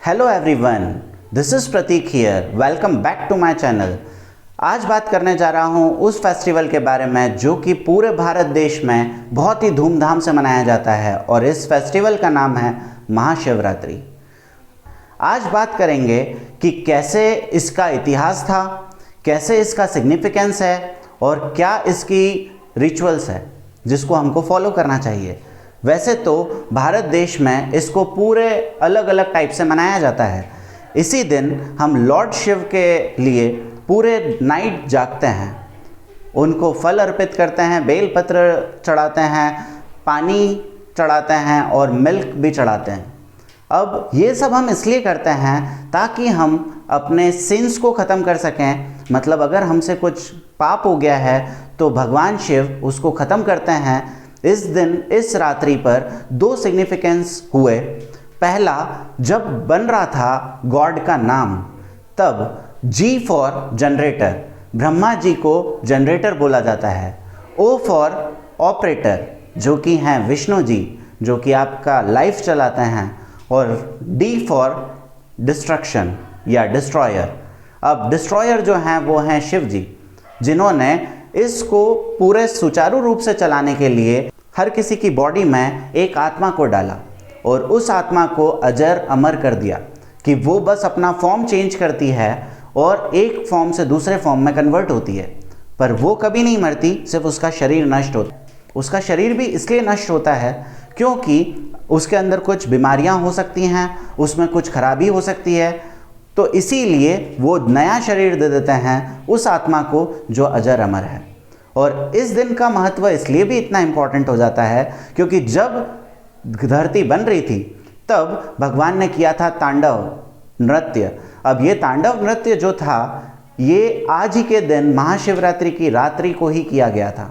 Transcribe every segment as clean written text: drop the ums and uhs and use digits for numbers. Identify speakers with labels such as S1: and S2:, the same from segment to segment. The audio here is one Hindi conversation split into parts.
S1: Hello everyone, this is Prateek here. Welcome back to my channel. आज बात करने जा रहा हूँ उस फेस्टिवल के बारे में जो कि पूरे भारत देश में बहुत ही धूमधाम से मनाया जाता है और इस फेस्टिवल का नाम है महाशिवरात्रि। आज बात करेंगे कि कैसे इसका इतिहास था, कैसे इसका सिग्निफिकेंस है और क्या इसकी रिचुअल्स है जिसको हमको फॉलो करना चाहिए। वैसे तो भारत देश में इसको पूरे अलग अलग टाइप से मनाया जाता है। इसी दिन हम लॉर्ड शिव के लिए पूरे नाइट जागते हैं, उनको फल अर्पित करते हैं, बेलपत्र चढ़ाते हैं, पानी चढ़ाते हैं और मिल्क भी चढ़ाते हैं। अब ये सब हम इसलिए करते हैं ताकि हम अपने सिंस को ख़त्म कर सकें। मतलब अगर हमसे कुछ पाप हो गया है तो भगवान शिव उसको ख़त्म करते हैं। इस दिन इस रात्रि पर दो सिग्निफिकेंस हुए। पहला, जब बन रहा था गॉड का नाम, तब जी फॉर जनरेटर, ब्रह्मा जी को जनरेटर बोला जाता है। ओ फॉर ऑपरेटर, जो कि हैं विष्णु जी, जो कि आपका लाइफ चलाते हैं। और डी फॉर डिस्ट्रक्शन या डिस्ट्रॉयर। अब डिस्ट्रॉयर जो हैं वो हैं शिव जी, जिन्होंने इसको पूरे सुचारू रूप से चलाने के लिए हर किसी की बॉडी में एक आत्मा को डाला और उस आत्मा को अजर अमर कर दिया कि वो बस अपना फॉर्म चेंज करती है और एक फॉर्म से दूसरे फॉर्म में कन्वर्ट होती है, पर वो कभी नहीं मरती, सिर्फ उसका शरीर नष्ट होता है। उसका शरीर भी इसलिए नष्ट होता है क्योंकि उसके अंदर कुछ बीमारियां हो सकती हैं, उसमें कुछ खराबी हो सकती है, तो इसीलिए वो नया शरीर दे देते हैं उस आत्मा को जो अजर अमर है। और इस दिन का महत्व इसलिए भी इतना इम्पोर्टेंट हो जाता है क्योंकि जब धरती बन रही थी तब भगवान ने किया था तांडव नृत्य। अब ये तांडव नृत्य जो था ये आज ही के दिन महाशिवरात्रि की रात्रि को ही किया गया था।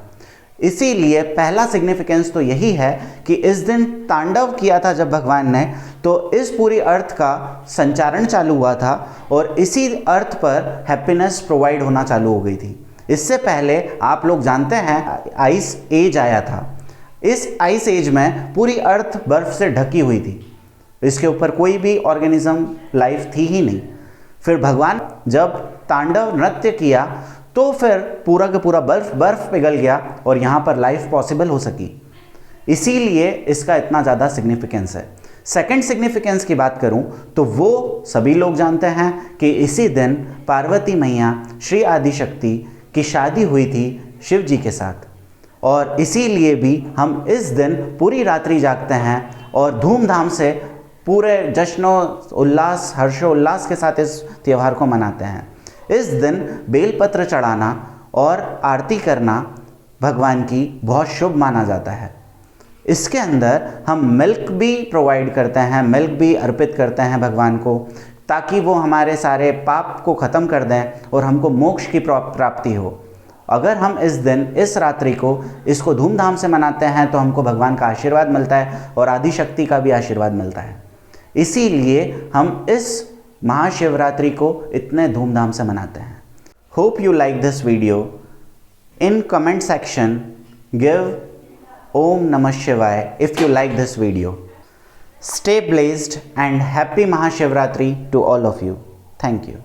S1: इसीलिए पहला सिग्निफिकेंस तो यही है कि इस दिन तांडव किया था जब भगवान ने, तो इस पूरी अर्थ का संचारण चालू हुआ था और इसी अर्थ पर हैप्पीनेस प्रोवाइड होना चालू हो गई थी। इससे पहले आप लोग जानते हैं आइस एज आया था। इस आइस एज में पूरी अर्थ बर्फ से ढकी हुई थी, इसके ऊपर कोई भी ऑर्गेनिज्म लाइफ थी ही नहीं। फिर भगवान जब तांडव नृत्य किया तो फिर पूरा का पूरा बर्फ पिघल गया और यहाँ पर लाइफ पॉसिबल हो सकी। इसीलिए इसका इतना ज़्यादा सिग्निफिकेंस है। सेकंड सिग्निफिकेंस की बात करूं तो वो सभी लोग जानते हैं कि इसी दिन पार्वती मैया श्री आदिशक्ति की शादी हुई थी शिव जी के साथ, और इसीलिए भी हम इस दिन पूरी रात्रि जागते हैं और धूमधाम से पूरे जश्नो उल्लास हर्षोल्लास के साथ इस त्यौहार को मनाते हैं। इस दिन बेलपत्र चढ़ाना और आरती करना भगवान की बहुत शुभ माना जाता है। इसके अंदर हम मिल्क भी प्रोवाइड करते हैं, मिल्क भी अर्पित करते हैं भगवान को, ताकि वो हमारे सारे पाप को ख़त्म कर दें और हमको मोक्ष की प्राप्ति हो। अगर हम इस दिन इस रात्रि को इसको धूमधाम से मनाते हैं तो हमको भगवान का आशीर्वाद मिलता है और आदिशक्ति का भी आशीर्वाद मिलता है। इसीलिए हम इस महाशिवरात्रि को इतने धूमधाम से मनाते हैं। Hope you like this video. In comment section give Om Namah Shivaya if you like this video. Stay blessed and happy Mahashivratri to all of you. Thank you.